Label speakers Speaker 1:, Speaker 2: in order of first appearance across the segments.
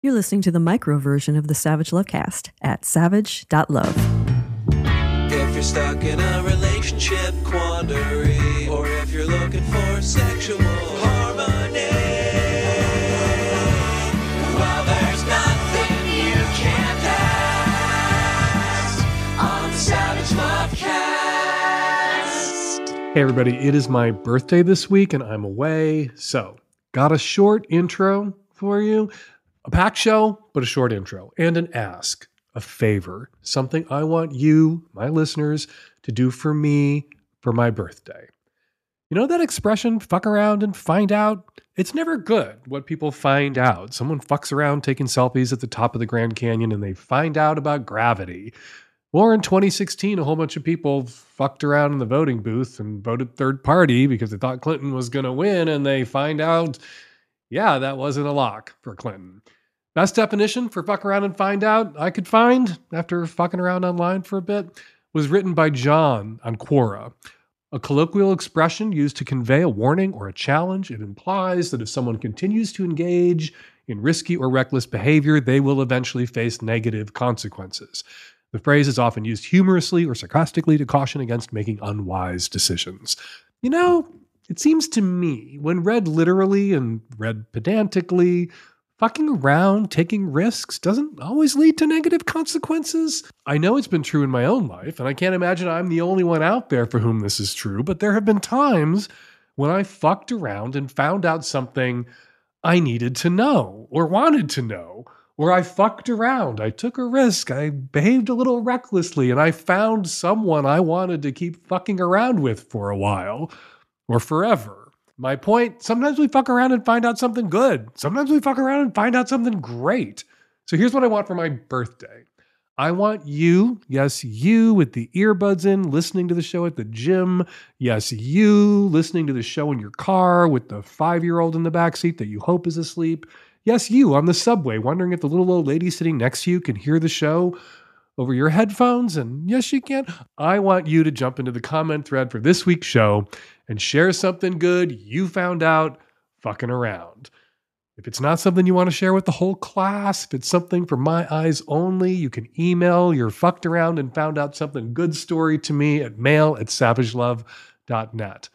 Speaker 1: You're listening to the micro version of the Savage Lovecast at savage.love.
Speaker 2: If you're stuck in a relationship quandary, or if you're looking for sexual harmony, well, there's nothing you can't ask on the Savage Lovecast.
Speaker 3: Hey everybody, it is my birthday this week and I'm away, so got a short intro for you. A packed show, but a short intro, and an ask, a favor, something I want you, my listeners, to do for me for my birthday. You know that expression, fuck around and find out? It's never good what people find out. Someone fucks around taking selfies at the top of the Grand Canyon and they find out about gravity. Or in 2016, a whole bunch of people fucked around in the voting booth and voted third party because they thought Clinton was going to win, and they find out, yeah, that wasn't a lock for Clinton. Best definition for fuck around and find out I could find, after fucking around online for a bit, was written by John on Quora. A colloquial expression used to convey a warning or a challenge. It implies that if someone continues to engage in risky or reckless behavior, they will eventually face negative consequences. The phrase is often used humorously or sarcastically to caution against making unwise decisions. You know, it seems to me, when read literally and read pedantically, fucking around, taking risks doesn't always lead to negative consequences. I know it's been true in my own life, and I can't imagine I'm the only one out there for whom this is true, but there have been times when I fucked around and found out something I needed to know or wanted to know, or I fucked around, I took a risk, I behaved a little recklessly, and I found someone I wanted to keep fucking around with for a while or forever. My point, sometimes we fuck around and find out something good. Sometimes we fuck around and find out something great. So here's what I want for my birthday. I want you, yes, you with the earbuds in, listening to the show at the gym. Yes, you listening to the show in your car with the 5-year-old in the backseat that you hope is asleep. Yes, you on the subway, wondering if the little old lady sitting next to you can hear the show over your headphones. And yes, she can. I want you to jump into the comment thread for this week's show and share something good you found out fucking around. If it's not something you want to share with the whole class, if it's something for my eyes only, you can email your fucked around and found out something good story to me at mail@savagelove.net.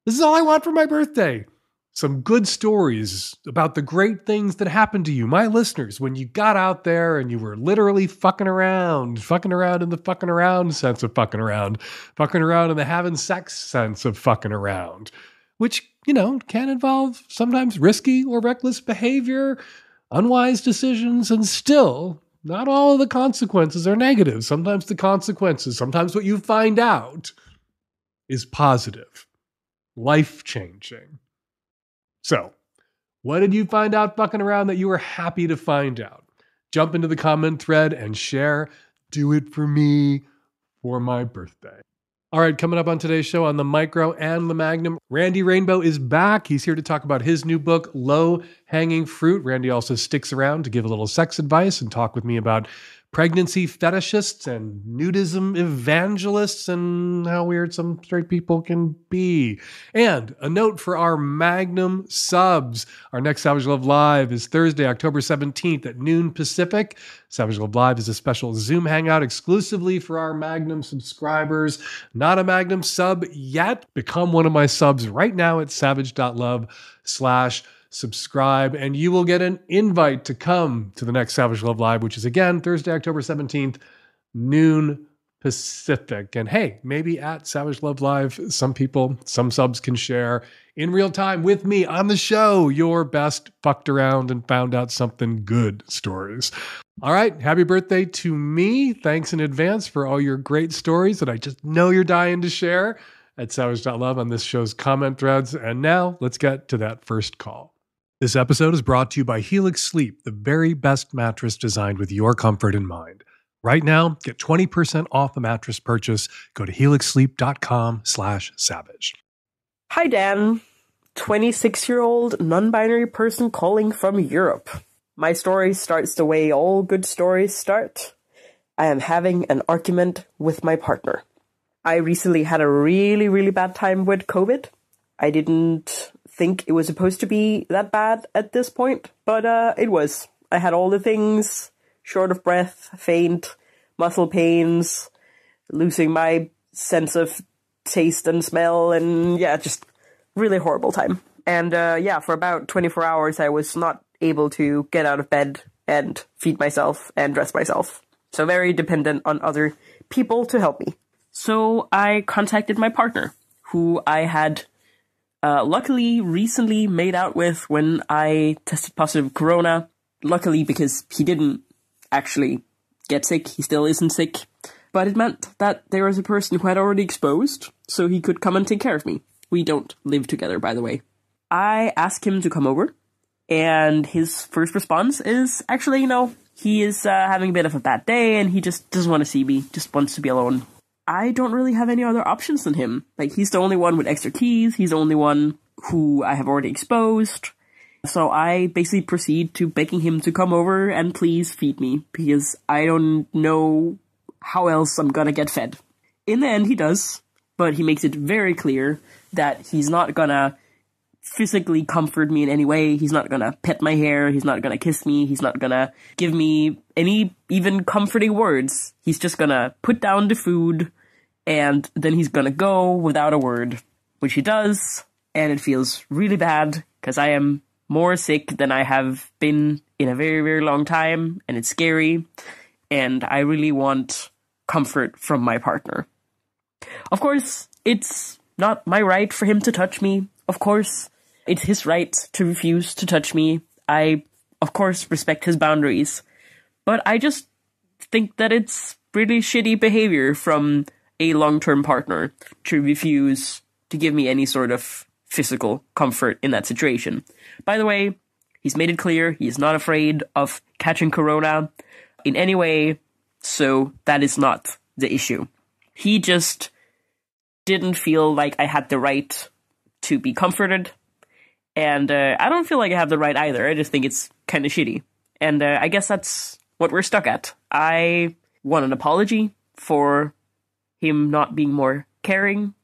Speaker 3: This is all I want for my birthday. Some good stories about the great things that happened to you, my listeners, when you got out there and you were literally fucking around in the fucking around sense of fucking around in the having sex sense of fucking around, which, you know, can involve sometimes risky or reckless behavior, unwise decisions, and still not all of the consequences are negative. Sometimes the consequences, sometimes what you find out is positive, life-changing. So, what did you find out fucking around that you were happy to find out? Jump into the comment thread and share. Do it for me for my birthday. All right, coming up on today's show on the Micro and the Magnum, Randy Rainbow is back. He's here to talk about his new book, Low Hanging Fruit. Randy also sticks around to give a little sex advice and talk with me about pregnancy fetishists and nudism evangelists and how weird some straight people can be. And a note for our Magnum subs. Our next Savage Love Live is Thursday, October 17th at noon Pacific. Savage Love Live is a special Zoom hangout exclusively for our Magnum subscribers. Not a Magnum sub yet? Become one of my subs right now at savage.love/subscribe, and you will get an invite to come to the next Savage Love Live, which is again Thursday, October 17th, noon Pacific. And hey, maybe at Savage Love Live, some subs can share in real time with me on the show your best fucked around and found out something good stories. All right, happy birthday to me. Thanks in advance for all your great stories that I just know you're dying to share at savage.love on this show's comment threads. And now let's get to that first call. This episode is brought to you by Helix Sleep, the very best mattress designed with your comfort in mind. Right now, get 20% off a mattress purchase. Go to helixsleep.com/savage.
Speaker 4: Hi, Dan. 26-year-old non-binary person calling from Europe. My story starts the way all good stories start. I am having an argument with my partner. I recently had a really, really bad time with COVID. I didn't think it was supposed to be that bad at this point, but it was. I had all the things, short of breath, faint, muscle pains, losing my sense of taste and smell, and yeah, just really horrible time. And yeah, for about 24 hours, I was not able to get out of bed and feed myself and dress myself. So very dependent on other people to help me. So I contacted my partner, who I had luckily recently made out with when I tested positive corona. Luckily, because he didn't actually get sick, he still isn't sick. But it meant that there was a person who had already exposed, so he could come and take care of me. We don't live together, by the way. I asked him to come over, and his first response is, actually, he is having a bit of a bad day, and he just doesn't want to see me, just wants to be alone. I don't really have any other options than him. Like, he's the only one with extra keys, he's the only one who I have already exposed. So I basically proceed to begging him to come over and please feed me, because I don't know how else I'm gonna get fed. In the end, he does, but he makes it very clear that he's not gonna physically comfort me in any way. He's not gonna pet my hair, he's not gonna kiss me, he's not gonna give me any even comforting words. He's just gonna put down the food, and then he's gonna go without a word, which he does, and it feels really bad, because I am more sick than I have been in a very, very long time, and it's scary, and I really want comfort from my partner. Of course, it's not my right for him to touch me. Of course, it's his right to refuse to touch me. I, of course, respect his boundaries. But I just think that it's really shitty behavior from a long-term partner to refuse to give me any sort of physical comfort in that situation. By the way, he's made it clear he is not afraid of catching corona in any way, so that is not the issue. He just didn't feel like I had the right to be comforted, and I don't feel like I have the right either. I just think it's kind of shitty, and I guess that's what we're stuck at. I want an apology for him not being more caring,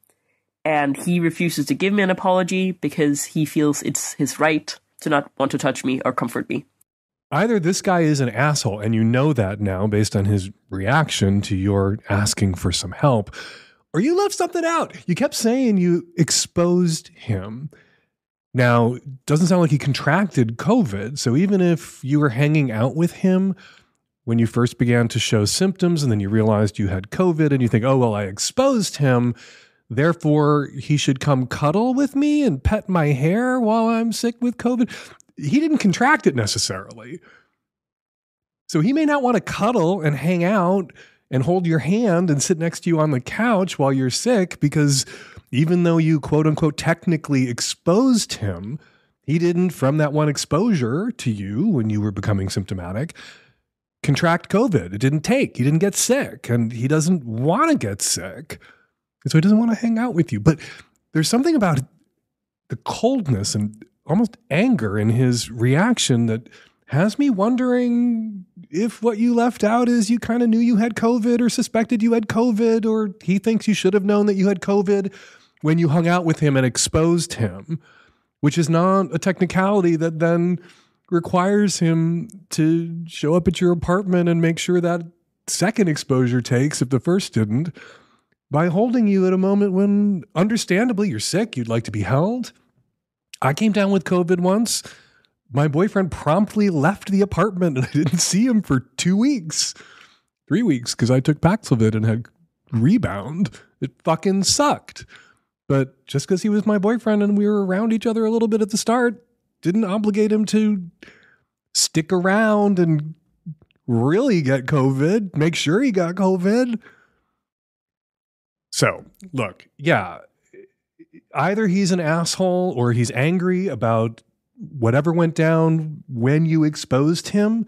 Speaker 4: and he refuses to give me an apology because he feels it's his right to not want to touch me or comfort me.
Speaker 3: Either this guy is an asshole, and you know that now based on his reaction to your asking for some help, or you left something out. You kept saying you exposed him. Now, it doesn't sound like he contracted COVID, so even if you were hanging out with him when you first began to show symptoms and then you realized you had COVID and you think, oh, well, I exposed him, therefore he should come cuddle with me and pet my hair while I'm sick with COVID. He didn't contract it necessarily. So he may not want to cuddle and hang out and hold your hand and sit next to you on the couch while you're sick, because even though you quote unquote technically exposed him, he didn't, from that one exposure to you when you were becoming symptomatic, contract COVID. It didn't take. He didn't get sick, and he doesn't want to get sick. And so he doesn't want to hang out with you. But there's something about the coldness and almost anger in his reaction that has me wondering if what you left out is you kind of knew you had COVID or suspected you had COVID, or he thinks you should have known that you had COVID when you hung out with him and exposed him, which is not a technicality that then requires him to show up at your apartment and make sure that second exposure takes if the first didn't, by holding you at a moment when, understandably, you're sick, you'd like to be held. I came down with COVID once. My boyfriend promptly left the apartment and I didn't see him for 2 weeks, 3 weeks, because I took Paxlovid and had rebound. It fucking sucked. But just because he was my boyfriend and we were around each other a little bit at the start didn't obligate him to stick around and really get COVID, make sure he got COVID. So, look, yeah, either he's an asshole or he's angry about whatever went down when you exposed him.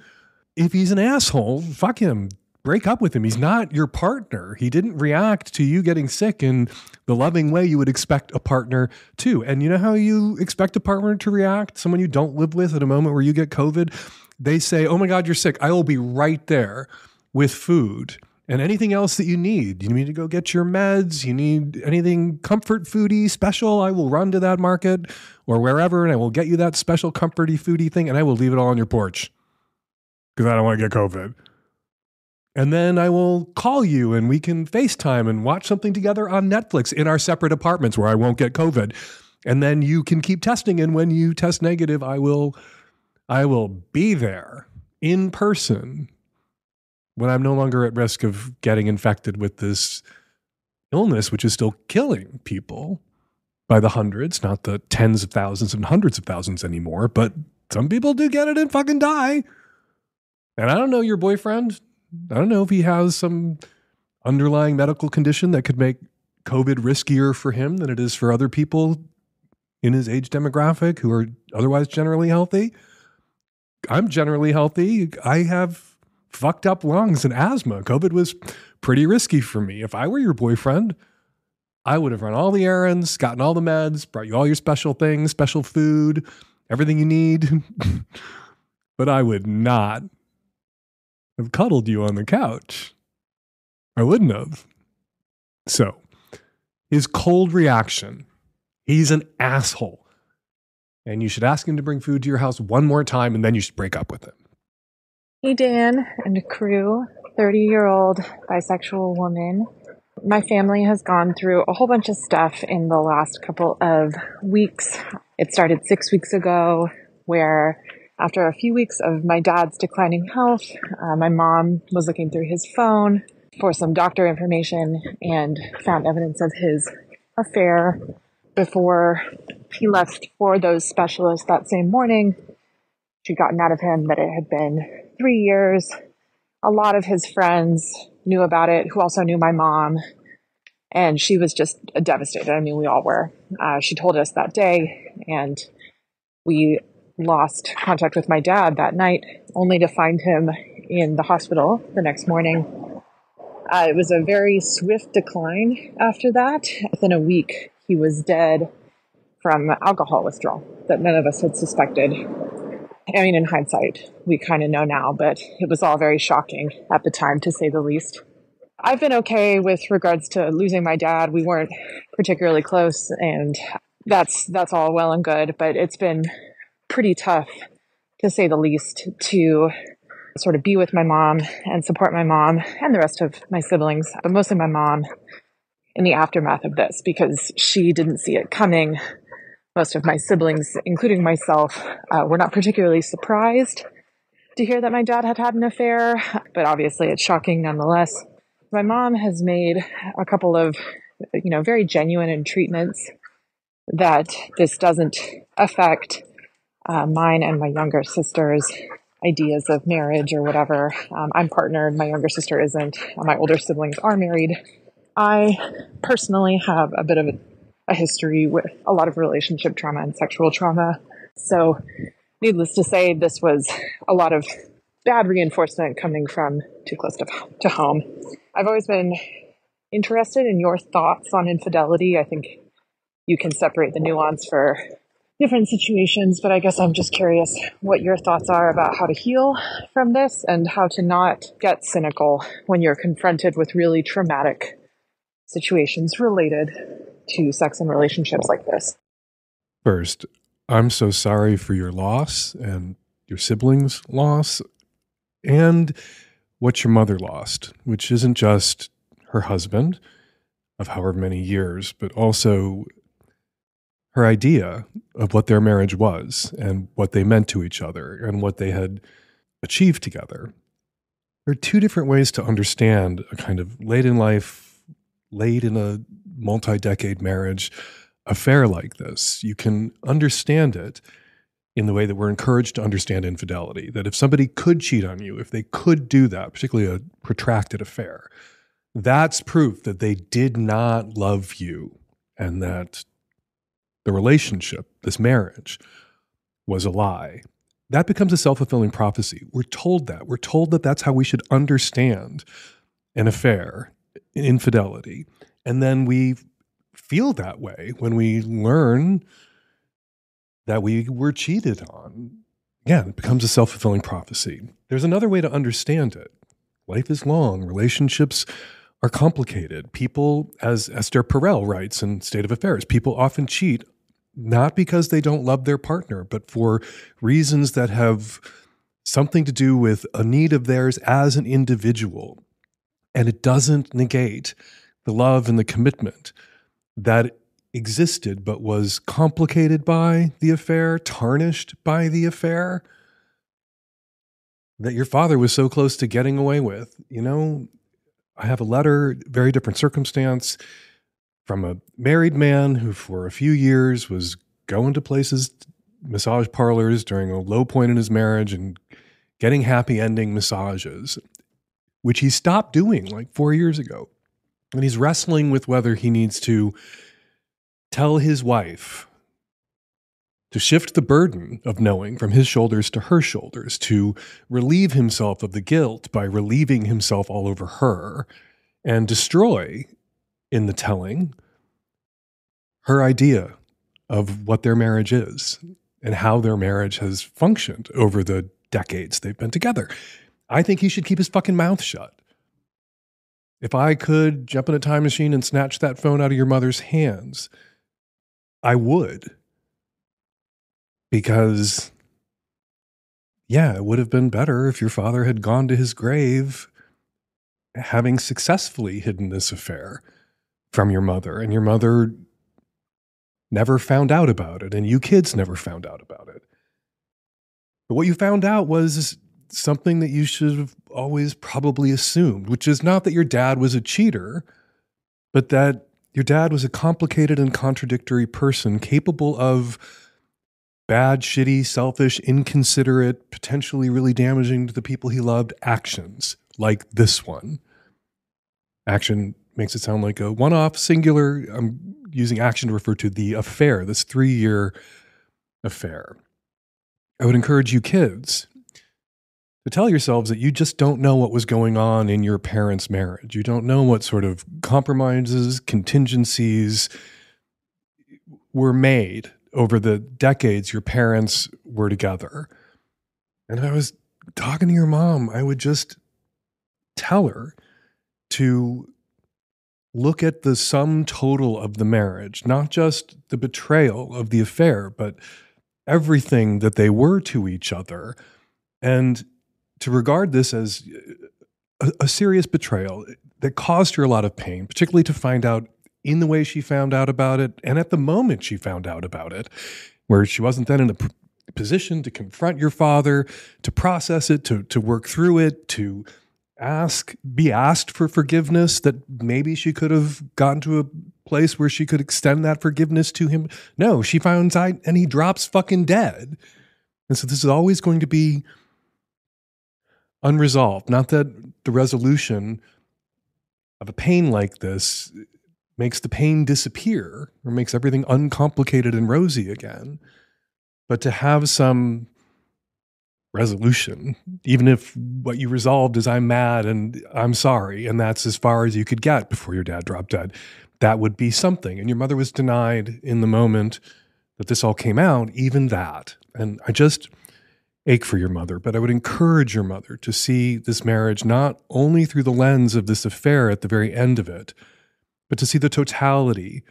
Speaker 3: If he's an asshole, fuck him. Break up with him. He's not your partner. He didn't react to you getting sick in the loving way you would expect a partner to. And you know how you expect a partner to react? Someone you don't live with at a moment where you get COVID, they say, oh my God, you're sick. I will be right there with food and anything else that you need. You need to go get your meds. You need anything comfort foodie special. I will run to that market or wherever and I will get you that special comforty foodie thing and I will leave it all on your porch. because I don't want to get COVID. And then I will call you and we can FaceTime and watch something together on Netflix in our separate apartments where I won't get COVID. And then you can keep testing. And when you test negative, I will be there in person when I'm no longer at risk of getting infected with this illness, which is still killing people by the hundreds, not the tens of thousands and hundreds of thousands anymore. But some people do get it and fucking die. And I don't know your boyfriend. I don't know if he has some underlying medical condition that could make COVID riskier for him than it is for other people in his age demographic who are otherwise generally healthy. I'm generally healthy. I have fucked up lungs and asthma. COVID was pretty risky for me. If I were your boyfriend, I would have run all the errands, gotten all the meds, brought you all your special things, special food, everything you need. But I would not have cuddled you on the couch. I wouldn't have. So, his cold reaction, he's an asshole. And you should ask him to bring food to your house one more time, and then you should break up with him.
Speaker 5: Hey, Dan and crew, 30-year-old bisexual woman. My family has gone through a whole bunch of stuff in the last couple of weeks. It started 6 weeks ago, where after a few weeks of my dad's declining health, my mom was looking through his phone for some doctor information and found evidence of his affair. Before he left for those specialists that same morning, she'd gotten out of him that it had been 3 years. A lot of his friends knew about it, who also knew my mom, and she was just devastated. I mean, we all were. She told us that day, and we lost contact with my dad that night, only to find him in the hospital the next morning. It was a very swift decline after that. Within a week, he was dead from alcohol withdrawal that none of us had suspected. I mean, in hindsight, we kind of know now, but it was all very shocking at the time, to say the least. I've been okay with regards to losing my dad. We weren't particularly close, and that's all well and good, but it's been pretty tough, to say the least, to sort of be with my mom and support my mom and the rest of my siblings, but mostly my mom, in the aftermath of this, because she didn't see it coming. Most of my siblings, including myself, were not particularly surprised to hear that my dad had had an affair, but obviously it's shocking nonetheless. My mom has made a couple of, very genuine treatments that this doesn't affect mine and my younger sister's ideas of marriage or whatever. I'm partnered, my younger sister isn't. My older siblings are married. I personally have a bit of a history with a lot of relationship trauma and sexual trauma. So needless to say, this was a lot of bad reinforcement coming from too close to home. I've always been interested in your thoughts on infidelity. I think you can separate the nuance for different situations, but I guess I'm just curious what your thoughts are about how to heal from this and how to not get cynical when you're confronted with really traumatic situations related to sex and relationships like this.
Speaker 3: First, I'm so sorry for your loss and your siblings' loss and what your mother lost, which isn't just her husband of however many years, but also her idea of what their marriage was and what they meant to each other and what they had achieved together. There are two different ways to understand a kind of late in life, late in a multi-decade marriage affair like this. You can understand it in the way that we're encouraged to understand infidelity, that if somebody could cheat on you, if they could do that, particularly a protracted affair, that's proof that they did not love you and that the relationship, this marriage, was a lie. That becomes a self-fulfilling prophecy. We're told that. We're told that that's how we should understand an affair, infidelity. And then we feel that way when we learn that we were cheated on. Again, it becomes a self-fulfilling prophecy. There's another way to understand it. Life is long. Relationships are complicated. People, as Esther Perel writes in State of Affairs, people often cheat not because they don't love their partner, but for reasons that have something to do with a need of theirs as an individual. And it doesn't negate the love and the commitment that existed, but was complicated by the affair, tarnished by the affair, that your father was so close to getting away with. You know, I have a letter, very different circumstance, from a married man who for a few years was going to places, massage parlors during a low point in his marriage and getting happy ending massages, which he stopped doing like 4 years ago. And he's wrestling with whether he needs to tell his wife to shift the burden of knowing from his shoulders to her shoulders, to relieve himself of the guilt by relieving himself all over her, and destroy, in the telling, her idea of what their marriage is and how their marriage has functioned over the decades they've been together. I think he should keep his fucking mouth shut. If I could jump in a time machine and snatch that phone out of your mother's hands, I would. Because, yeah, it would have been better if your father had gone to his grave having successfully hidden this affair from your mother, and your mother never found out about it, and you kids never found out about it. But what you found out was something that you should have always probably assumed, which is not that your dad was a cheater, but that your dad was a complicated and contradictory person capable of bad, shitty, selfish, inconsiderate, potentially really damaging to the people he loved actions like this one. Action makes it sound like a one-off, singular. I'm using action to refer to the affair, this 3-year affair. I would encourage you kids to tell yourselves that you just don't know what was going on in your parents' marriage. You don't know what sort of compromises, contingencies were made over the decades your parents were together. And I was talking to your mom, I would just tell her to look at the sum total of the marriage, not just the betrayal of the affair, but everything that they were to each other, and to regard this as a serious betrayal that caused her a lot of pain, particularly to find out in the way she found out about it, and at the moment she found out about it, where she wasn't then in a position to confront your father, to process it, to work through it, to be asked for forgiveness, that maybe she could have gotten to a place where she could extend that forgiveness to him. No, she finds out and he drops fucking dead. And so this is always going to be unresolved. Not that the resolution of a pain like this makes the pain disappear or makes everything uncomplicated and rosy again, but to have some resolution, even if what you resolved is I'm mad and I'm sorry, and that's as far as you could get before your dad dropped dead, that would be something. And your mother was denied in the moment that this all came out, even that. And I just ache for your mother, but I would encourage your mother to see this marriage not only through the lens of this affair at the very end of it, but to see the totality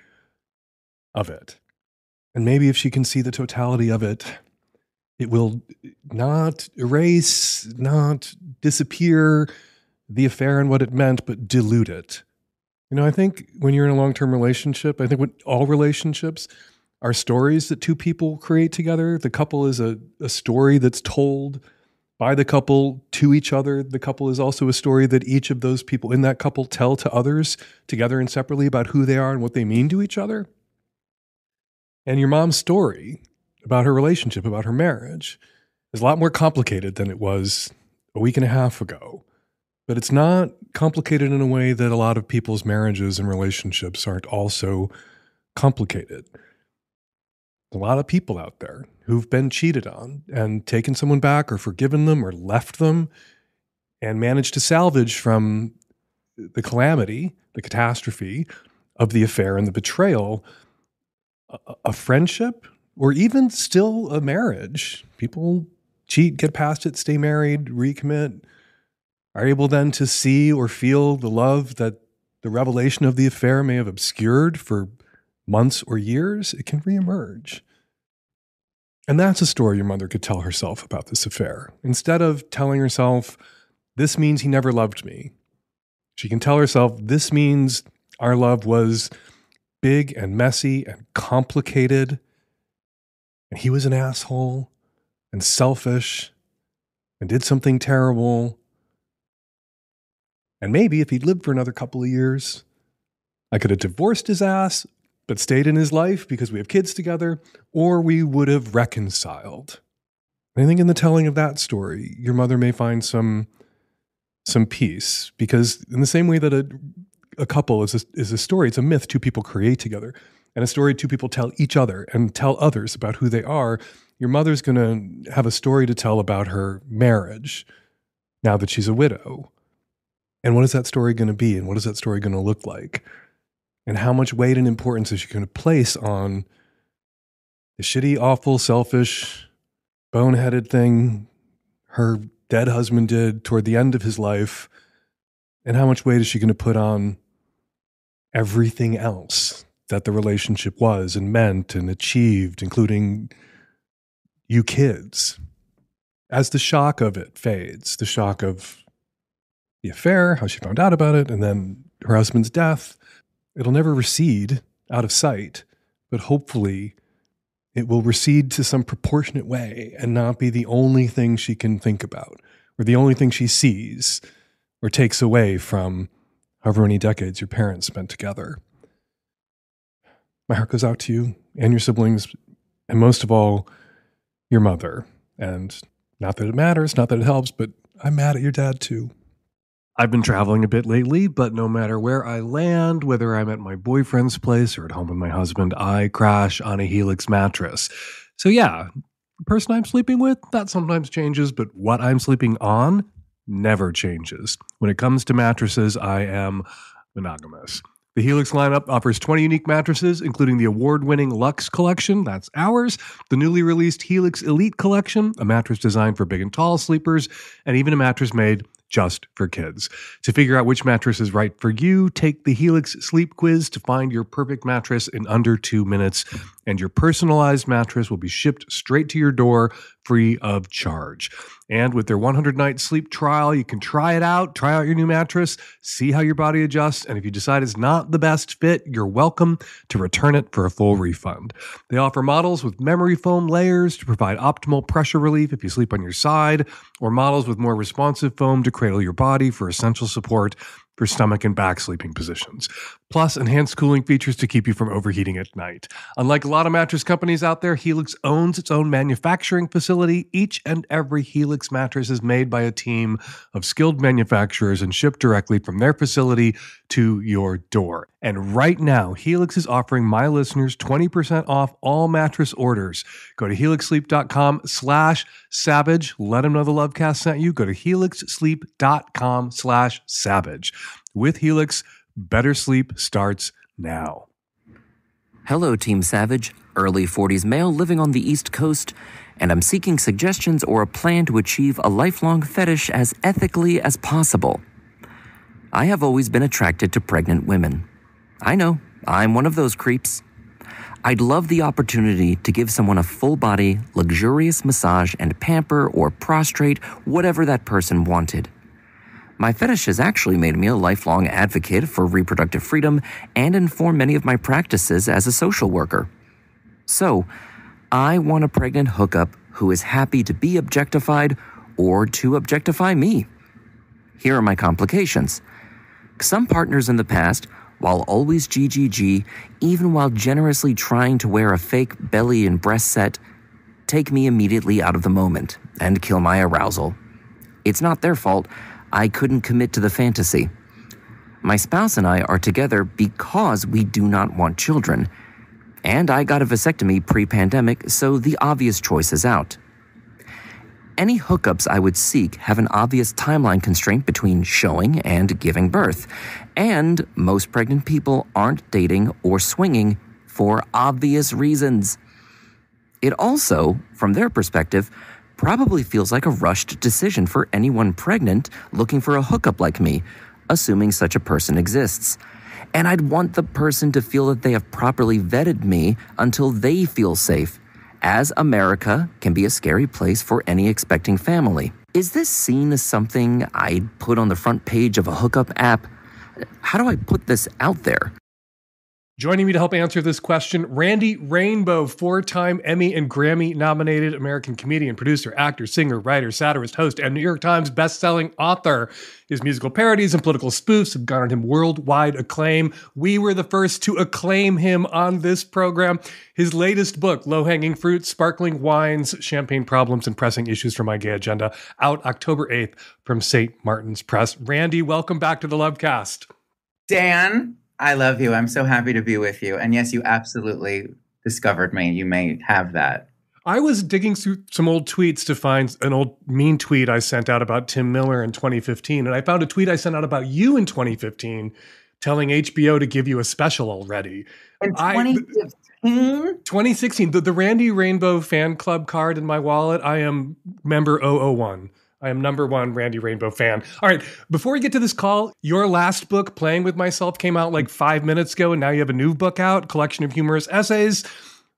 Speaker 3: of it. And maybe if she can see the totality of it, it will not erase, not disappear the affair and what it meant, but dilute it. You know, I think when you're in a long-term relationship, I think when all relationships are stories that two people create together. The couple is a story that's told by the couple to each other. The couple is also a story that each of those people in that couple tell to others together and separately about who they are and what they mean to each other. And your mom's story about her relationship, about her marriage, is a lot more complicated than it was a week and a half ago. But it's not complicated in a way that a lot of people's marriages and relationships aren't also complicated. A lot of people out there who've been cheated on and taken someone back or forgiven them or left them and managed to salvage from the calamity, the catastrophe of the affair and the betrayal, a friendship, or even still a marriage. People cheat, get past it, stay married, recommit, are able then to see or feel the love that the revelation of the affair may have obscured for months or years. It can reemerge. And that's a story your mother could tell herself about this affair. Instead of telling herself, this means he never loved me, she can tell herself, this means our love was big and messy and complicated, and he was an asshole and selfish and did something terrible. And maybe if he'd lived for another couple of years, I could have divorced his ass, but stayed in his life because we have kids together, or we would have reconciled. And I think in the telling of that story, your mother may find some peace, because in the same way that a couple is a story, it's a myth two people create together, and a story two people tell each other and tell others about who they are. Your mother's going to have a story to tell about her marriage now that she's a widow. And what is that story going to be? And what is that story going to look like? And how much weight and importance is she going to place on the shitty, awful, selfish, boneheaded thing her dead husband did toward the end of his life? And how much weight is she going to put on everything else that the relationship was and meant and achieved, including you kids? As the shock of it fades, the shock of the affair, how she found out about it, and then her husband's death, it'll never recede out of sight, but hopefully it will recede to some proportionate way and not be the only thing she can think about, or the only thing she sees or takes away from however many decades your parents spent together. My heart goes out to you and your siblings, and most of all, your mother. And not that it matters, not that it helps, but I'm mad at your dad too. I've been traveling a bit lately, but no matter where I land, whether I'm at my boyfriend's place or at home with my husband, I crash on a Helix mattress. So yeah, the person I'm sleeping with, that sometimes changes, but what I'm sleeping on never changes. When it comes to mattresses, I am monogamous. The Helix lineup offers 20 unique mattresses, including the award-winning Luxe Collection, that's ours, the newly released Helix Elite Collection, a mattress designed for big and tall sleepers, and even a mattress made just for kids. To figure out which mattress is right for you, take the Helix Sleep Quiz to find your perfect mattress in under 2 minutes, and your personalized mattress will be shipped straight to your door free of charge. And with their 100-night sleep trial, you can try it out, try out your new mattress, see how your body adjusts, and if you decide it's not the best fit, you're welcome to return it for a full refund. They offer models with memory foam layers to provide optimal pressure relief if you sleep on your side, or models with more responsive foam to cradle your body for essential support for stomach and back sleeping positions, plus enhanced cooling features to keep you from overheating at night. Unlike a lot of mattress companies out there, Helix owns its own manufacturing facility. Each and every Helix mattress is made by a team of skilled manufacturers and shipped directly from their facility to your door. And right now, Helix is offering my listeners 20% off all mattress orders. Go to helixsleep.com/savage. Let them know the Lovecast sent you. Go to helixsleep.com/savage. With Helix, better sleep starts now.
Speaker 6: Hello, Team Savage, early 40s male living on the East Coast, and I'm seeking suggestions or a plan to achieve a lifelong fetish as ethically as possible. I have always been attracted to pregnant women. I know, I'm one of those creeps. I'd love the opportunity to give someone a full-body, luxurious massage and pamper or prostrate whatever that person wanted. My fetish has actually made me a lifelong advocate for reproductive freedom and informed many of my practices as a social worker. So, I want a pregnant hookup who is happy to be objectified or to objectify me. Here are my complications. Some partners in the past, while always GGG, even while generously trying to wear a fake belly and breast set, take me immediately out of the moment and kill my arousal. It's not their fault. I couldn't commit to the fantasy. My spouse and I are together because we do not want children. And I got a vasectomy pre-pandemic, so the obvious choice is out. Any hookups I would seek have an obvious timeline constraint between showing and giving birth. And most pregnant people aren't dating or swinging for obvious reasons. It also, from their perspective, probably feels like a rushed decision for anyone pregnant looking for a hookup like me, assuming such a person exists. And I'd want the person to feel that they have properly vetted me until they feel safe, as America can be a scary place for any expecting family. Is this seen as something I'd put on the front page of a hookup app? How do I put this out there?
Speaker 3: Joining me to help answer this question, Randy Rainbow, 4-time Emmy and Grammy-nominated American comedian, producer, actor, singer, writer, satirist, host, and New York Times best-selling author. His musical parodies and political spoofs have garnered him worldwide acclaim. We were the first to acclaim him on this program. His latest book, Low-Hanging Fruit, Sparkling Wines, Champagne Problems, and Pressing Issues from My Gay Agenda, out October 8th from St. Martin's Press. Randy, welcome back to the Lovecast.
Speaker 7: Dan, I love you. I'm so happy to be with you. And yes, you absolutely discovered me. You may have that.
Speaker 3: I was digging through some old tweets to find an old mean tweet I sent out about Tim Miller in 2015. And I found a tweet I sent out about you in 2015 telling HBO to give you a special already.
Speaker 7: In 2015?
Speaker 3: 2016. The Randy Rainbow fan club card in my wallet, I am member 001. I am number one Randy Rainbow fan. All right, before we get to this call, your last book, Playing With Myself, came out like 5 minutes ago, and now you have a new book out, collection of humorous essays.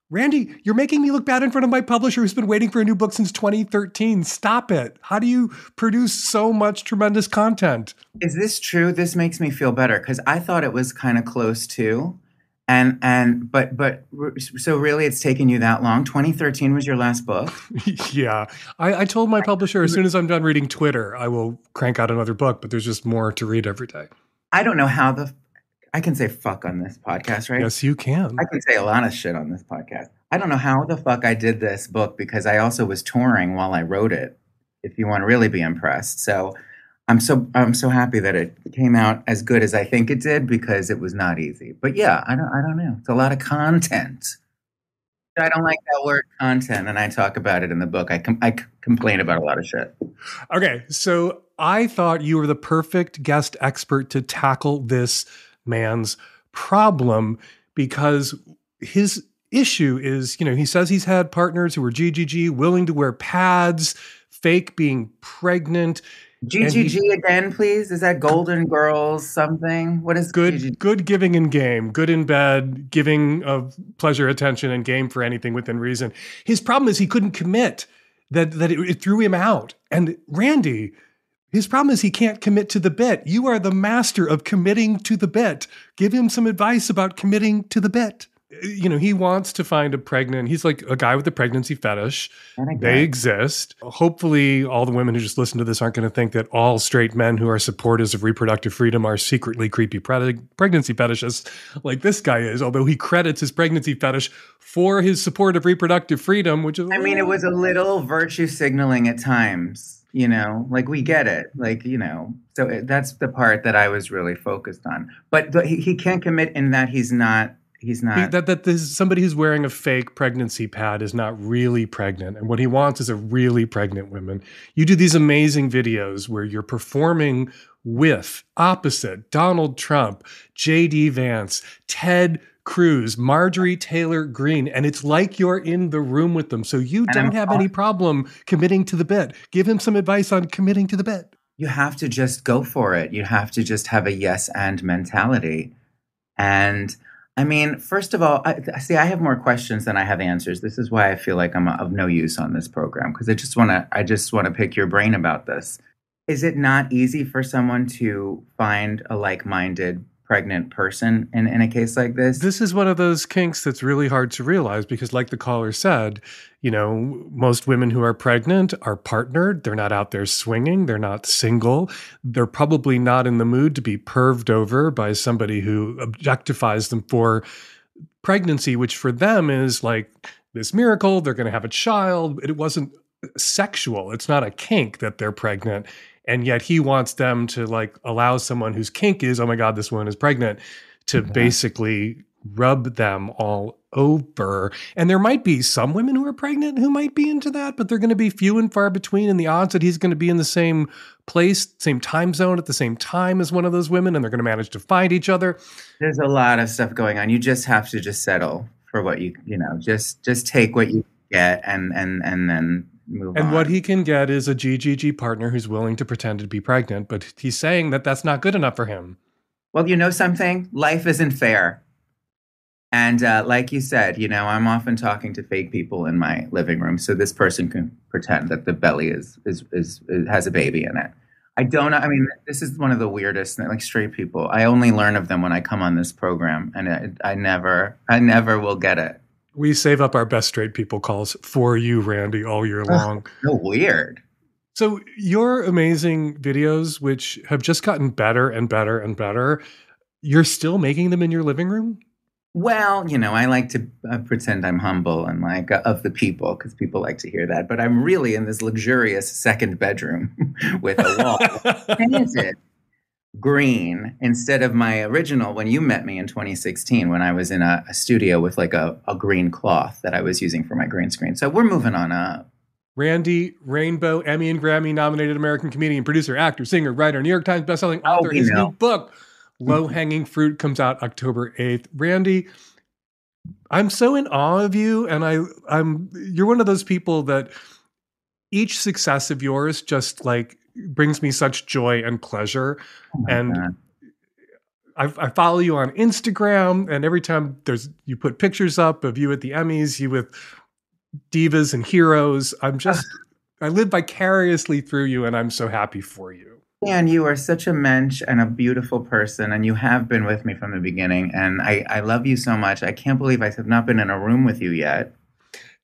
Speaker 3: Randy, you're making me look bad in front of my publisher who's been waiting for a new book since 2013. Stop it. How do you produce so much tremendous content?
Speaker 7: Is this true? This makes me feel better because I thought it was kind of close too. But so really it's taken you that long? 2013 was your last book?
Speaker 3: Yeah. I told my publisher as soon as I'm done reading Twitter, I will crank out another book, but there's just more to read every day.
Speaker 7: I don't know how I can say fuck on this podcast, right?
Speaker 3: Yes, you can.
Speaker 7: I can say a lot of shit on this podcast. I don't know how the fuck I did this book because I also was touring while I wrote it, if you want to really be impressed. So I'm so happy that it came out as good as I think it did because it was not easy. But yeah, I don't know. It's a lot of content. I don't like that word content, and I talk about it in the book. I complain about a lot of shit.
Speaker 3: Okay, so I thought you were the perfect guest expert to tackle this man's problem because his issue is, he says he's had partners who were GGG, willing to wear pads, fake being pregnant.
Speaker 7: GGG again, please. Is that Golden Girls something? What is
Speaker 3: good?
Speaker 7: GGG?
Speaker 3: Good giving in game, good in bed, giving of pleasure, attention, and game for anything within reason. His problem is he couldn't commit. That it threw him out. And Randy, his problem is he can't commit to the bit. You are the master of committing to the bit. Give him some advice about committing to the bit. He wants to find he's like a guy with a pregnancy fetish. They exist. Hopefully all the women who just listen to this aren't going to think that all straight men who are supporters of reproductive freedom are secretly creepy pregnancy fetishists like this guy is, although he credits his pregnancy fetish for his support of reproductive freedom, which is...
Speaker 7: it was a little virtue signaling at times, like we get it, so that's the part that I was really focused on. But he can't commit in that he's not...
Speaker 3: somebody who's wearing a fake pregnancy pad is not really pregnant. And what he wants is a really pregnant woman. You do these amazing videos where you're performing with, opposite, Donald Trump, J.D. Vance, Ted Cruz, Marjorie Taylor Greene, and it's like you're in the room with them. So you don't have any problem committing to the bit. Give him some advice on committing to the bit.
Speaker 7: You have to just go for it. You have to just have a yes and mentality. And first of all, I have more questions than I have answers. This is why I feel like I'm of no use on this program, because I just want to pick your brain about this. Is it not easy for someone to find a like-minded pregnant person in a case like this?
Speaker 3: This is one of those kinks that's really hard to realize because, like the caller said, most women who are pregnant are partnered. They're not out there swinging. They're not single. They're probably not in the mood to be perved over by somebody who objectifies them for pregnancy, which for them is like this miracle. They're going to have a child. It wasn't sexual. It's not a kink that they're pregnant. And yet he wants them to allow someone whose kink is, oh my God, this woman is pregnant, to basically rub them all over. And there might be some women who are pregnant who might be into that, but they're going to be few and far between. And the odds that he's going to be in the same place, same time zone at the same time as one of those women, and they're going to manage to find each other.
Speaker 7: There's a lot of stuff going on. You just have to just settle for what just take what you get and then move on.
Speaker 3: And what he can get is a GGG partner who's willing to pretend to be pregnant, but he's saying that that's not good enough for him.
Speaker 7: Well, you know something? Life isn't fair. And like you said, I'm often talking to fake people in my living room, so this person can pretend that the belly is has a baby in it. I don't know. I mean, this is one of the weirdest, like straight people. I only learn of them when I come on this program, and I never will get it.
Speaker 3: We save up our best straight people calls for you, Randy, all year long.
Speaker 7: So weird.
Speaker 3: So your amazing videos, which have just gotten better and better and better, you're still making them in your living room?
Speaker 7: Well, I like to pretend I'm humble and like of the people, because people like to hear that. But I'm really in this luxurious second bedroom with a wall painted green instead of my original when you met me in 2016, when I was in a studio with like a green cloth that I was using for my green screen. So we're moving on up.
Speaker 3: Randy Rainbow, Emmy and Grammy nominated American comedian, producer, actor, singer, writer, New York Times bestselling author. His new book, Low Hanging Fruit, comes out October 8th. Randy, I'm so in awe of you, and you're one of those people that each success of yours just like brings me such joy and pleasure. And I follow you on Instagram, and every time you put pictures up of you at the Emmys, you with divas and heroes. I live vicariously through you, and I'm so happy for you.
Speaker 7: And you are such a mensch and a beautiful person, and you have been with me from the beginning, and I love you so much. I can't believe I have not been in a room with you yet.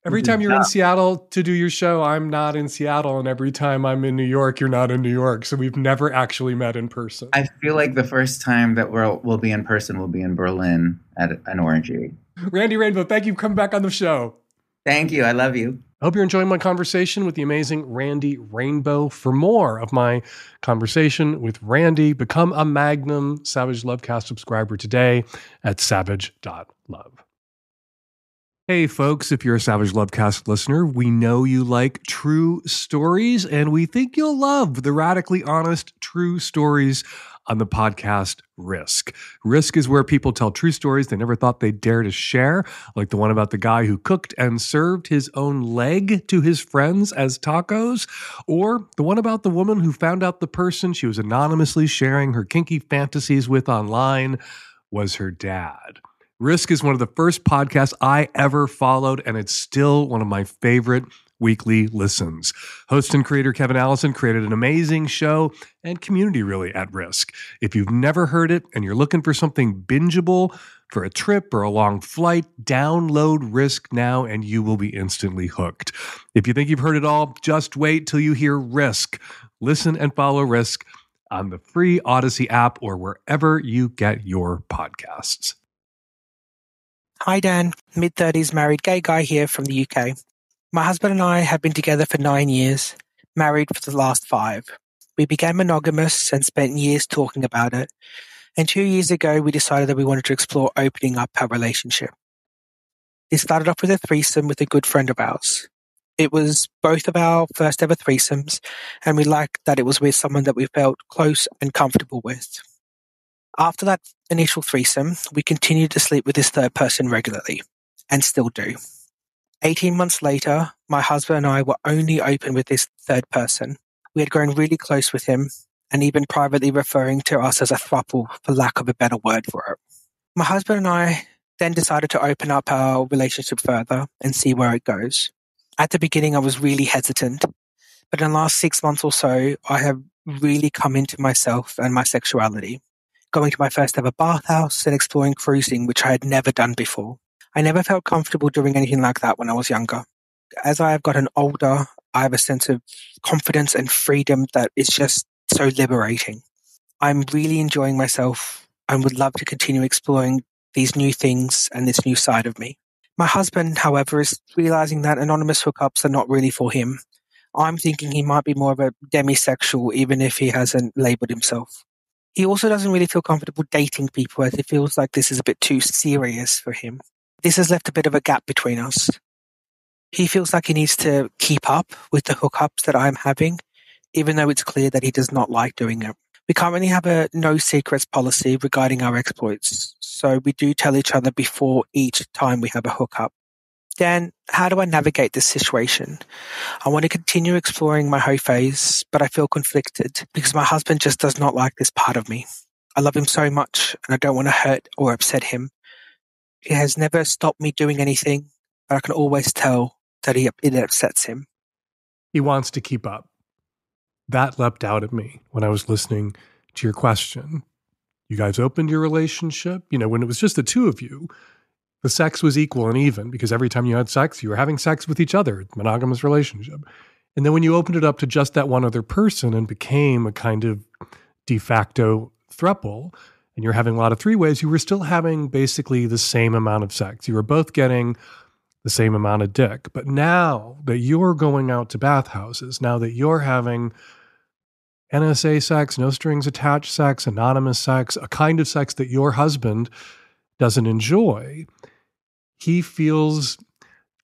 Speaker 3: Every time you're in Seattle to do your show, I'm not in Seattle, and every time I'm in New York, you're not in New York, so we've never actually met in person.
Speaker 7: I feel like the first time that we'll be in person will be in Berlin at an orgy.
Speaker 3: Randy Rainbow, thank you for coming back on the show.
Speaker 7: Thank you. I love you.
Speaker 3: I hope you're enjoying my conversation with the amazing Randy Rainbow. For more of my conversation with Randy, become a Magnum Savage Lovecast subscriber today at savage.love. Hey folks, if you're a Savage Lovecast listener, we know you like true stories, and we think you'll love the radically honest true stories on the podcast Risk. Risk is where people tell true stories they never thought they'd dare to share, like the one about the guy who cooked and served his own leg to his friends as tacos, or the one about the woman who found out the person she was anonymously sharing her kinky fantasies with online was her dad. Risk is one of the first podcasts I ever followed, and it's still one of my favorite weekly listens. Host and creator Kevin Allison created an amazing show and community really at Risk. If you've never heard it and you're looking for something bingeable for a trip or a long flight, download Risk now and you will be instantly hooked. If you think you've heard it all, just wait till you hear Risk. Listen and follow Risk on the free Odyssey app or wherever you get your podcasts.
Speaker 8: Hi Dan, mid-30s married gay guy here from the UK. My husband and I have been together for 9 years, married for the last 5. We began monogamous and spent years talking about it. And 2 years ago, we decided that we wanted to explore opening up our relationship. This started off with a threesome with a good friend of ours. It was both of our first ever threesomes, and we liked that it was with someone that we felt close and comfortable with. After that initial threesome, we continued to sleep with this third person regularly, and still do. 18 months later, my husband and I were only open with this third person. We had grown really close with him, and even privately referring to us as a throuple, for lack of a better word for it. My husband and I then decided to open up our relationship further and see where it goes. At the beginning, I was really hesitant, but in the last 6 months or so, I have really come into myself and my sexuality, going to my first ever bathhouse and exploring cruising, which I had never done before. I never felt comfortable doing anything like that when I was younger. As I have gotten older, I have a sense of confidence and freedom that is just so liberating. I'm really enjoying myself and would love to continue exploring these new things and this new side of me. My husband, however, is realizing that anonymous hookups are not really for him. I'm thinking he might be more of a demisexual, even if he hasn't labeled himself. He also doesn't really feel comfortable dating people, as he feels like this is a bit too serious for him. This has left a bit of a gap between us. He feels like he needs to keep up with the hookups that I'm having, even though it's clear that he does not like doing it. We currently have a no secrets policy regarding our exploits, so we do tell each other before each time we have a hookup. Dan, how do I navigate this situation? I want to continue exploring my hoe phase, but I feel conflicted because my husband just does not like this part of me. I love him so much and I don't want to hurt or upset him. It has never stopped me doing anything, but I can always tell that it upsets him.
Speaker 3: He wants to keep up. That leapt out at me when I was listening to your question. You guys opened your relationship, when it was just the two of you, the sex was equal and even because every time you had sex, you were having sex with each other, monogamous relationship. And then when you opened it up to just that one other person and became a kind of de facto throuple, and you're having a lot of three-ways, you were still having basically the same amount of sex. You were both getting the same amount of dick. But now that you're going out to bathhouses, now that you're having NSA sex, no strings attached sex, anonymous sex, a kind of sex that your husband doesn't enjoy, he feels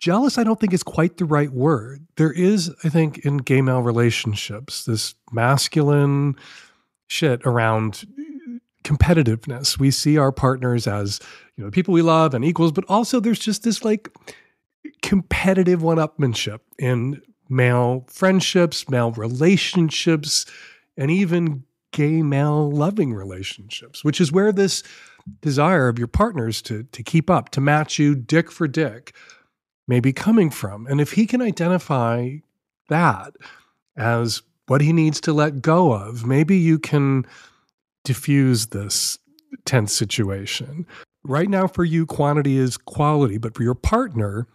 Speaker 3: jealous. I don't think is quite the right word. There is, I think, in gay male relationships, this masculine shit around competitiveness. We see our partners as, people we love and equals, but also there's just this like competitive one-upmanship in male friendships, male relationships, and even gay male loving relationships, which is where this desire of your partners to keep up, to match you dick for dick may be coming from. And if he can identify that as what he needs to let go of, maybe you can diffuse this tense situation. Right now for you, quantity is quality, but for your partner,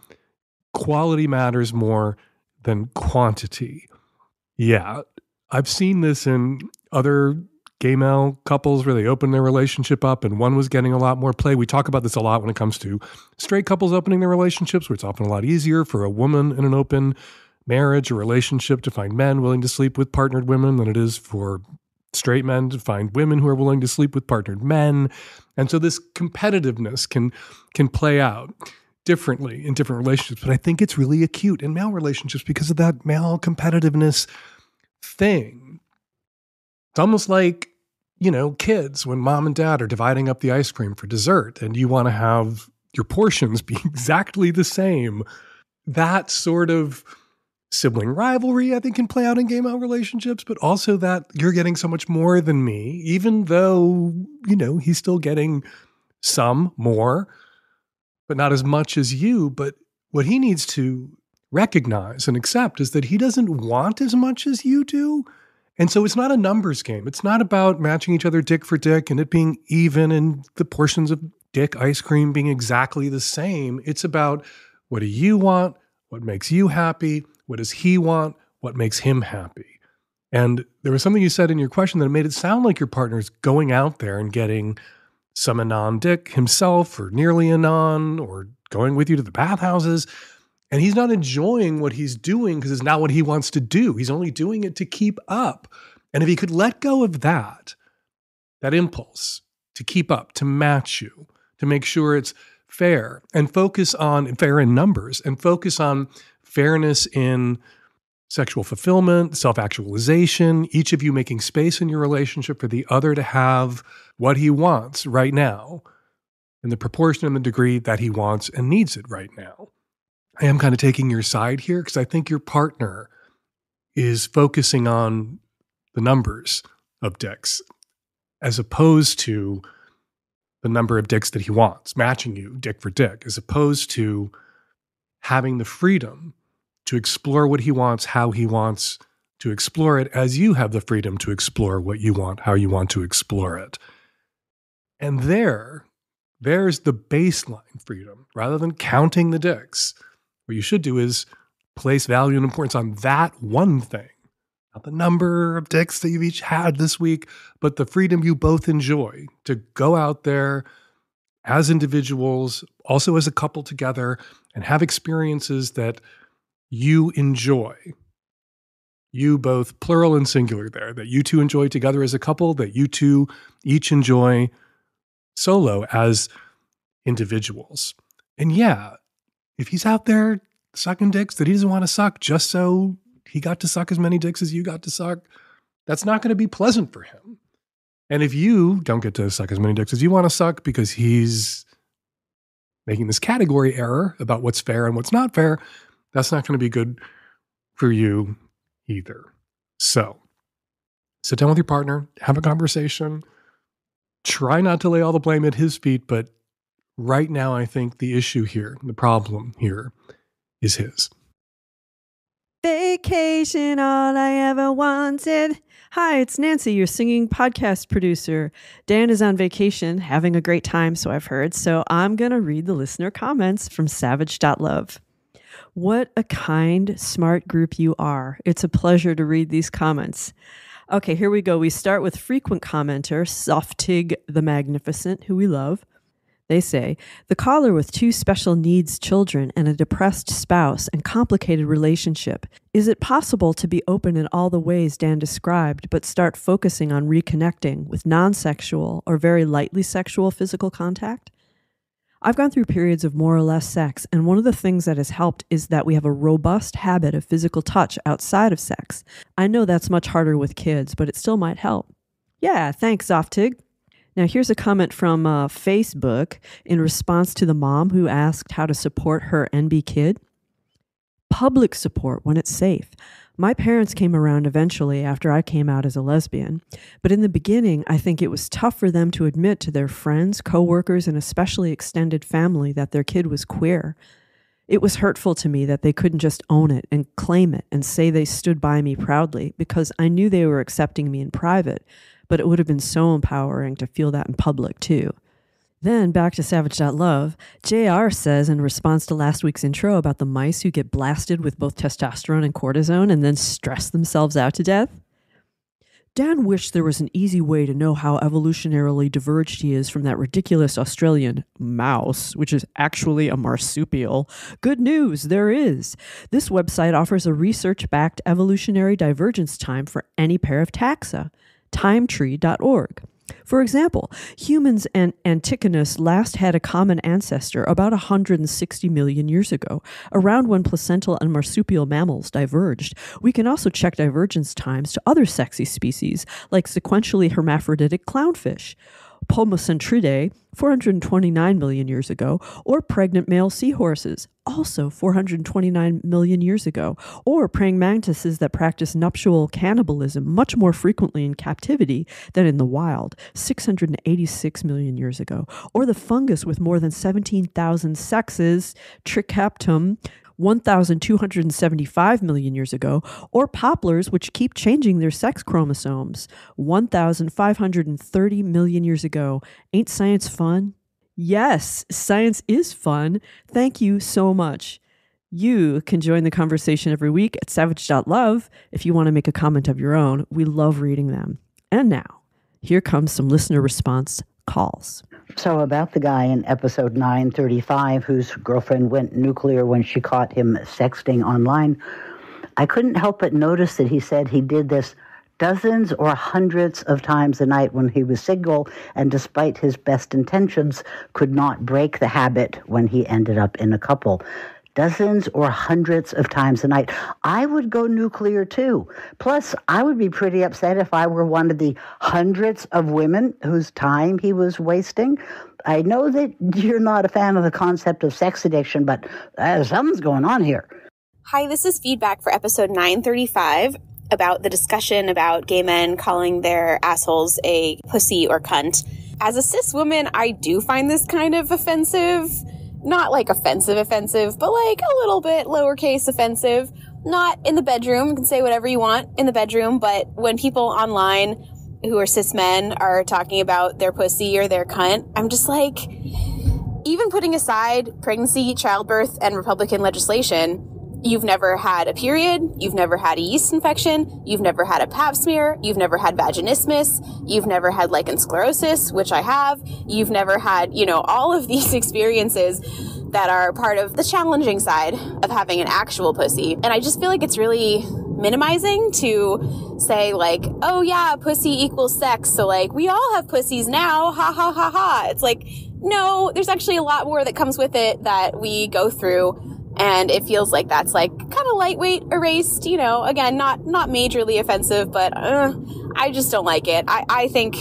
Speaker 3: quality matters more than quantity. Yeah, I've seen this in other gay male couples where they open their relationship up and one was getting a lot more play. We talk about this a lot when it comes to straight couples opening their relationships, where it's often a lot easier for a woman in an open marriage or relationship to find men willing to sleep with partnered women than it is for straight men to find women who are willing to sleep with partnered men. And so this competitiveness can play out differently in different relationships. But I think it's really acute in male relationships because of that male competitiveness thing. It's almost like, kids when mom and dad are dividing up the ice cream for dessert and you want to have your portions be exactly the same. That sort of sibling rivalry, I think, can play out in gay male relationships, but also that you're getting so much more than me, even though, he's still getting some more, but not as much as you. But what he needs to recognize and accept is that he doesn't want as much as you do. And so it's not a numbers game. It's not about matching each other dick for dick and it being even and the portions of dick ice cream being exactly the same. It's about, what do you want? What makes you happy? What does he want? What makes him happy? And there was something you said in your question that made it sound like your partner's going out there and getting some anon dick himself or nearly anon or going with you to the bathhouses. And he's not enjoying what he's doing because it's not what he wants to do. He's only doing it to keep up. And if he could let go of that impulse to keep up, to match you, to make sure it's fair and focus on fair in numbers and focus on fairness in sexual fulfillment, self-actualization, each of you making space in your relationship for the other to have what he wants right now in the proportion and the degree that he wants and needs it right now. I am kind of taking your side here because I think your partner is focusing on the numbers of dicks as opposed to the number of dicks that he wants, matching you dick for dick, as opposed to having the freedom to explore what he wants, how he wants to explore it, as you have the freedom to explore what you want, how you want to explore it. And there's the baseline freedom. Rather than counting the dicks, what you should do is place value and importance on that one thing. Not the number of dicks that you've each had this week, but the freedom you both enjoy to go out there as individuals, also as a couple together, and have experiences that you enjoy. You both, plural and singular there, that you two enjoy together as a couple, that you two each enjoy solo as individuals. And yeah, if he's out there sucking dicks that he doesn't want to suck just so he got to suck as many dicks as you got to suck, that's not going to be pleasant for him. And if you don't get to suck as many dicks as you want to suck because he's making this category error about what's fair and what's not fair, that's not going to be good for you either. So sit down with your partner, have a conversation, try not to lay all the blame at his feet, but Right now, I think the issue here, the problem here, is his.
Speaker 1: Vacation, all I ever wanted. Hi, it's Nancy, your singing podcast producer. Dan is on vacation, having a great time, so I've heard. So I'm going to read the listener comments from savage.love. What a kind, smart group you are. It's a pleasure to read these comments. Okay, here we go. We start with frequent commenter, Softig the Magnificent, who we love. They say, the caller with 2 special needs children and a depressed spouse and complicated relationship. Is it possible to be open in all the ways Dan described, but start focusing on reconnecting with non-sexual or very lightly sexual physical contact? I've gone through periods of more or less sex, and one of the things that has helped is that we have a robust habit of physical touch outside of sex. I know that's much harder with kids, but it still might help. Yeah, thanks, Zoftig. Now, here's a comment from Facebook in response to the mom who asked how to support her NB kid. Public support when it's safe. My parents came around eventually after I came out as a lesbian, but in the beginning, I think it was tough for them to admit to their friends, coworkers, and especially extended family that their kid was queer. It was hurtful to me that they couldn't just own it and claim it and say they stood by me proudly because I knew they were accepting me in private, but it would have been so empowering to feel that in public too. Then back to savage.love, JR says in response to last week's intro about the mice who get blasted with both testosterone and cortisone and then stress themselves out to death. Dan wished there was an easy way to know how evolutionarily diverged he is from that ridiculous Australian mouse, which is actually a marsupial. Good news, there is. This website offers a research-backed evolutionary divergence time for any pair of taxa. Timetree.org. For example, humans and Anticonus last had a common ancestor about 160 million years ago, around when placental and marsupial mammals diverged. We can also check divergence times to other sexy species, like sequentially hermaphroditic clownfish, Pomocentridae, 429 million years ago, or pregnant male seahorses, also 429 million years ago, or praying mantises that practice nuptial cannibalism much more frequently in captivity than in the wild, 686 million years ago, or the fungus with more than 17,000 sexes, Trichaptum, 1,275 million years ago, or poplars which keep changing their sex chromosomes, 1,530 million years ago. Ain't science fun? Yes, science is fun. Thank you so much. You can join the conversation every week at savage.love if you want to make a comment of your own. We love reading them. And now, here comes some listener response calls.
Speaker 9: So about the guy in episode 935 whose girlfriend went nuclear when she caught him sexting online, I couldn't help but notice that he said he did this dozens or hundreds of times a night when he was single, and despite his best intentions, could not break the habit when he ended up in a couple. Dozens or hundreds of times a night. I would go nuclear too. Plus, I would be pretty upset if I were one of the hundreds of women whose time he was wasting. I know that you're not a fan of the concept of sex addiction, but something's going on here.
Speaker 10: Hi, this is feedback for episode 935 about the discussion about gay men calling their assholes a pussy or cunt. As a cis woman, I do find this kind of offensive. Not like offensive, but like a little bit lowercase offensive. Not in the bedroom. You can say whatever you want in the bedroom, but when people online who are cis men are talking about their pussy or their cunt, I'm just like, even putting aside pregnancy, childbirth, and Republican legislation, you've never had a period, you've never had a yeast infection, you've never had a pap smear, you've never had vaginismus, you've never had lichen sclerosis, which I have, you've never had, all of these experiences that are part of the challenging side of having an actual pussy. And I just feel like it's really minimizing to say like, oh yeah, pussy equals sex, so like, we all have pussies now, ha ha ha ha. It's like, no, there's actually a lot more that comes with it that we go through. And it feels like that's like kind of lightweight erased, again, not majorly offensive, but I just don't like it. I think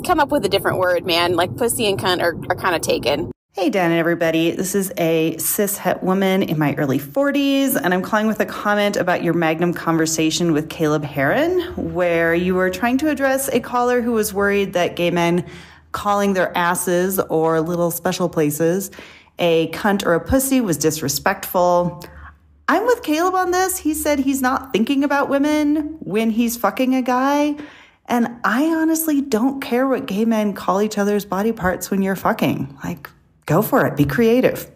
Speaker 10: come up with a different word, man. Like pussy and cunt are kind of taken.
Speaker 11: Hey, Dan and everybody. This is a cis-het woman in my early 40s, and I'm calling with a comment about your Magnum conversation with Caleb Heron, where you were trying to address a caller who was worried that gay men calling their asses or little special places a cunt or a pussy was disrespectful. I'm with Caleb on this. He said he's not thinking about women when he's fucking a guy. And I honestly don't care what gay men call each other's body parts when you're fucking. Like, go for it. Be creative.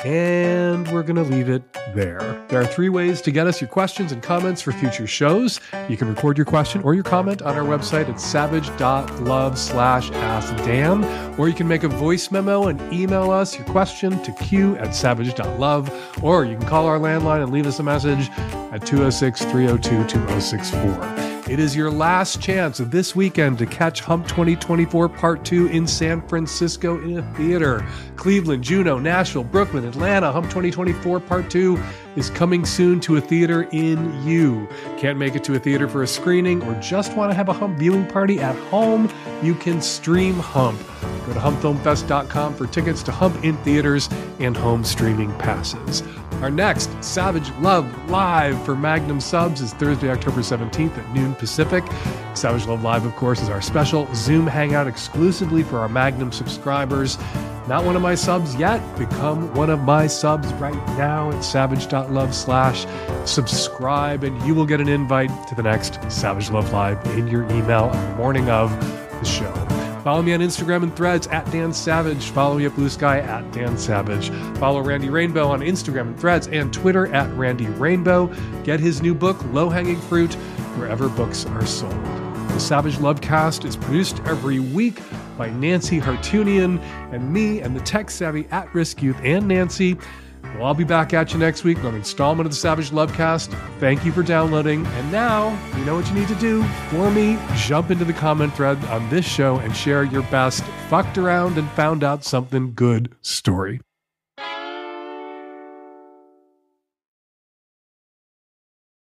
Speaker 3: And we're going to leave it there. There are 3 ways to get us your questions and comments for future shows. You can record your question or your comment on our website at savage.love/askdan, or you can make a voice memo and email us your question to q@savage.love, or you can call our landline and leave us a message at 206-302-2064. It is your last chance of this weekend to catch Hump 2024 Part 2 in San Francisco in a theater. Cleveland, Juneau, Nashville, Brooklyn, Atlanta. Hump 2024 Part 2 is coming soon to a theater in you. Can't make it to a theater for a screening or just want to have a Hump viewing party at home? You can stream Hump. Go to humpfilmfest.com for tickets to Hump in theaters and home streaming passes. Our next Savage Love Live for Magnum subs is Thursday, October 17th at noon Pacific. Savage Love Live, of course, is our special Zoom hangout exclusively for our Magnum subscribers. Not one of my subs yet? Become one of my subs right now at savage.love/subscribe, and you will get an invite to the next Savage Love Live in your email on the morning of the show. Follow me on Instagram and Threads at Dan Savage. Follow me at Blue Sky at Dan Savage. Follow Randy Rainbow on Instagram and Threads and Twitter at Randy Rainbow. Get his new book, Low Hanging Fruit, wherever books are sold. The Savage Lovecast is produced every week by Nancy Hartunian and me and the tech-savvy at-risk youth and Nancy. Well, I'll be back at you next week on an installment of the Savage Lovecast. Thank you for downloading. And now, you know what you need to do for me. Jump into the comment thread on this show and share your best fucked around and found out something good story.